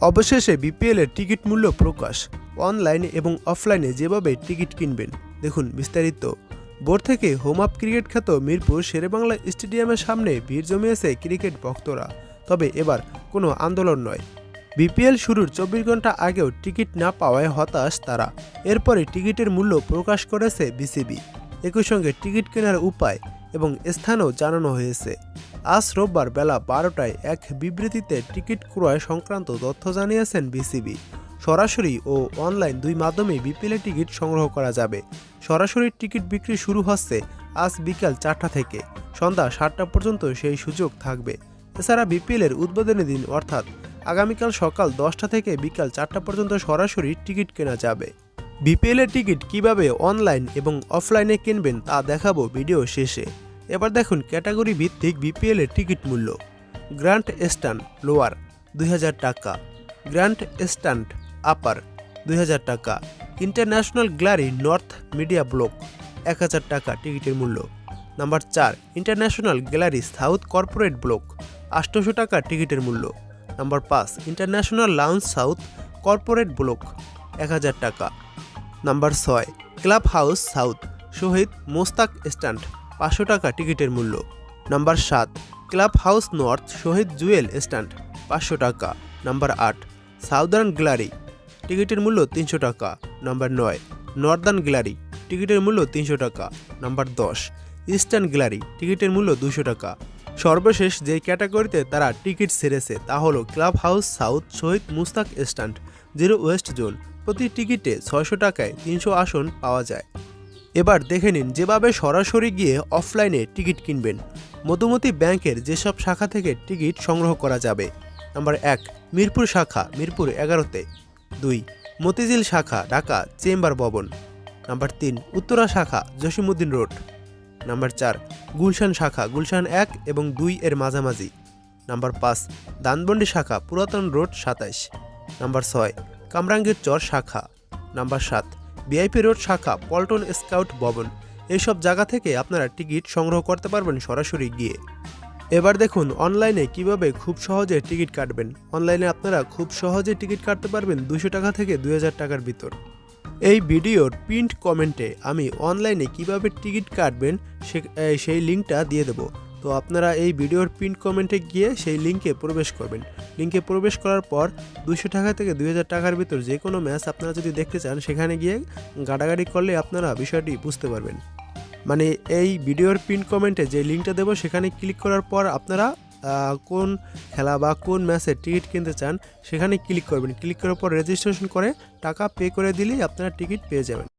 অবশেষে বিপিএল এর টিকিট মূল্য প্রকাশ। অনলাইনে এবং অফলাইনে যেভাবে টিকিট কিনবেন দেখুন বিস্তারিত। ভোর থেকে হোম আপ ক্রিকেট খ্যাত মিরপুর শেরেবাংলা স্টেডিয়ামের সামনে ভিড় জমিয়েছে ক্রিকেট ভক্তরা। তবে এবার কোনো আন্দোলন নয়। বিপিএল শুরুর 24 ঘন্টা আগেও টিকিট না পাওয়ায় হতাশ তারা। এরপরে টিকিটের মূল্য প্রকাশ করেছে বিসিবি। একই সঙ্গে টিকিট কেনার উপায় এবং স্থানও জানানো হয়েছে। আজ রোববার বেলা 12টায় এক বিবৃতিতে টিকিট ক্রয় সংক্রান্ত তথ্য জানিয়েছেন বিসিবি। সরাসরি ও অনলাইন দুই মাধ্যমেই বিপিএলের টিকিট সংগ্রহ করা যাবে। সরাসরি টিকিট বিক্রি শুরু হচ্ছে আজ বিকাল 4টা থেকে সন্ধ্যা 7টা পর্যন্ত সেই সুযোগ থাকবে। এছাড়া বিপিএলের উদ্বোধনী দিন অর্থাৎ আগামীকাল সকাল 10টা থেকে বিকাল 4টা পর্যন্ত সরাসরি টিকিট কেনা যাবে। বিপিএলের টিকিট কিভাবে অনলাইন এবং অফলাইনে কিনবেন তা দেখাবো ভিডিও শেষে। এবার দেখুন ক্যাটাগরি ভিত্তিক বিপিএলের টিকিট মূল্য। গ্র্যান্ড স্ট্যান্ড লোয়ার 2000 টাকা, গ্র্যান্ড স্ট্যান্ড আপার 2000 টাকা, international gallery north media block 1000 টাকা টিকিটের মূল্য। Number 4 international gallery south corporate block 800 টাকা টিকিটের মূল্য। Number 5 international lounge south corporate block 1000 টাকা। নাম্বার 6 ক্লাব হাউস সাউথ শহীদ মোস্তাক স্ট্যান্ড 500 টাকা টিকিটের মূল্য। নাম্বার 7 ক্লাব হাউস নর্থ শহীদ জুয়েল স্ট্যান্ড 500 টাকা। নাম্বার 8 সাউদার্ন গ্যালারি টিকিটের মূল্য 300 টাকা। নাম্বার 9 নর্দার্ন গ্যালারি টিকিটের মূল্য 300 টাকা। নাম্বার 10 ইস্টার্ন গ্যালারি টিকিটের মূল্য 200 টাকা। সর্বশেষ যে ক্যাটাগরিতে তারা টিকিট ছেড়েছে তা হলো ক্লাব হাউস সাউথ শহীদ মুস্তাক স্ট্যান্ড 0 ওয়েস্ট জোন। প্রতি টিকিটে 600 টাকায় 300 আসন পাওয়া যায়। এবার দেখে নিন যেভাবে সরাসরি গিয়ে অফলাইনে টিকিট কিনবেন। মধুমতি ব্যাংকের যেসব শাখা থেকে টিকিট সংগ্রহ করা যাবে। নাম্বার 1 মিরপুর শাখা মিরপুর 11তে। 2 মতিঝিল শাখা ঢাকা চেম্বার ভবন। নাম্বার 3 উত্তরা শাখা জসিমউদ্দিন রোড। নাম্বার 4 গুলশান শাখা গুলশান 1 এবং 2 এর মাঝামাঝি। নাম্বার 5 ধানমন্ডি শাখা পুরাতন রোড 27। নাম্বার 6 কামরাঙ্গীর চর শাখা। নাম্বার 7 ভিআইপি রোড শাখা পল্টন স্কাউট ভবন। এইসব জায়গা থেকে আপনারা টিকিট সংগ্রহ করতে পারবেন সরাসরি গিয়ে। এবার দেখুন অনলাইনে কিভাবে খুব সহজে টিকিট কাটবেন। অনলাইনে আপনারা খুব সহজে টিকিট কাটতে পারবেন 200 টাকা থেকে 2000 টাকার ভিতর। এই ভিডিওর পিন্ট কমেন্টে আমি অনলাইনে কিভাবে টিকিট কাটবেন সেই লিঙ্কটা দিয়ে দেবো। তো আপনারা এই ভিডিওর পিন্ট কমেন্টে গিয়ে সেই লিঙ্কে প্রবেশ করবেন। লিঙ্কে প্রবেশ করার পর 200 টাকা থেকে 2000 টাকার ভিতর যে কোনো ম্যাচ আপনারা যদি দেখতে চান সেখানে গিয়ে গাড়াগাড়ি করলে আপনারা বিষয়টি বুঝতে পারবেন। মানে এই ভিডিওর পিন কমেন্টে যে লিঙ্কটা দেবো সেখানে ক্লিক করার পর আপনারা কোন খেলা বা কোন ম্যাচের টিকিট কিনতে চান সেখানে ক্লিক করবেন। ক্লিক করার পর রেজিস্ট্রেশন করে টাকা পে করে দিলেই আপনারা টিকিট পেয়ে যাবেন।